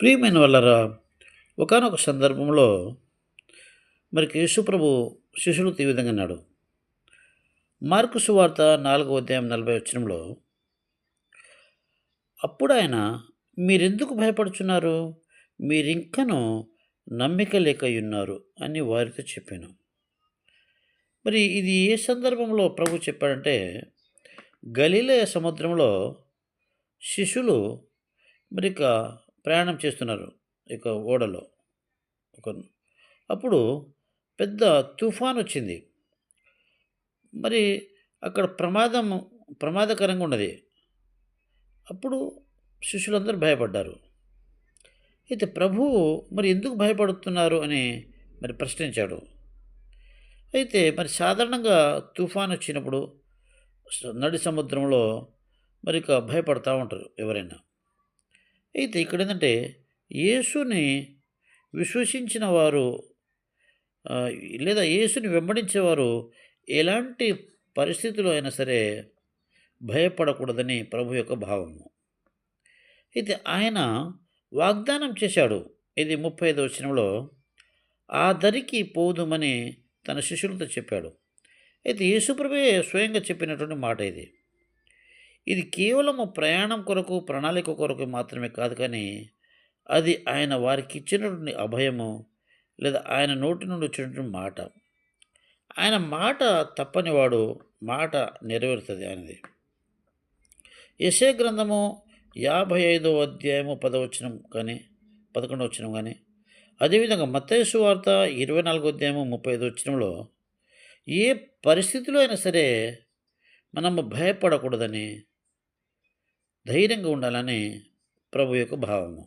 ప్రియమైన వాళ్ళరా, ఒకానొక సందర్భంలో యేసుప్రభు శిష్యులతో ఈ విధంగా అన్నాడు. మార్కు సువార్త 4వ అధ్యాయం 40 వచనంలో, అప్పుడాయన, మీరెందుకు భయపడుచున్నారు? మీరింకను నమ్మిక లేకయున్నారు అని వారితో చెప్పాను. ఇది ఏ సందర్భంలో ప్రభు చెప్పాడంటే, గలిలయ సముద్రంలో శిష్యులు ఇక ప్రయాణం చేస్తున్నారు. ఓడలో. ఒక అప్పుడు పెద్ద తుఫానొచ్చింది. మరి అక్కడ ప్రమాదకరంగా ఉన్నది. అప్పుడు శిష్యులందరూ భయపడ్డారు. అయితే ప్రభువు ఎందుకు భయపడుతున్నారు అని ప్రశ్నించాడు. అయితే సాధారణంగా తుఫానొచ్చినప్పుడు నడి సముద్రంలో భయపడతా ఉంటారు ఎవరైనా. అయితే ఇక్కడేంటంటే యేసుని విశ్వసించిన వారు లేదా యేసుని వెంబడించేవారు ఎలాంటి పరిస్థితిలో అయినా సరే భయపడకూడదని ప్రభు యొక్క భావము. అయితే ఆయన వాగ్దానం చేశాడు. ఇది 35వ వచనంలో, ఆ దరికి పోదుమని తన శిష్యులతో చెప్పాడు. అయితే యేసుప్రభువే స్వయంగా చెప్పినటువంటి మాట ఇది. ఇది కేవలము ప్రయాణం కొరకు, ప్రణాళిక కొరకు మాత్రమే కాదు, కానీ అది ఆయన వారికి ఇచ్చినటువంటి అభయము, లేదా ఆయన నోటి నుండి వచ్చినటువంటి మాట. ఆయన మాట తప్పనివాడు, మాట నెరవేరుతుంది ఆయనది. యెషయా గ్రంథము 55వ అధ్యాయము 10వ వచనం కానీ 11వ వచనం కానీ, అదేవిధంగా మత్తయి సువార్త 24వ అధ్యాయము 35వ వచనంలో, ఏ పరిస్థితిలో అయినా సరే మనము భయపడకూడదని, ధైర్యంగా ఉండాలని ప్రభు యొక్క భావము.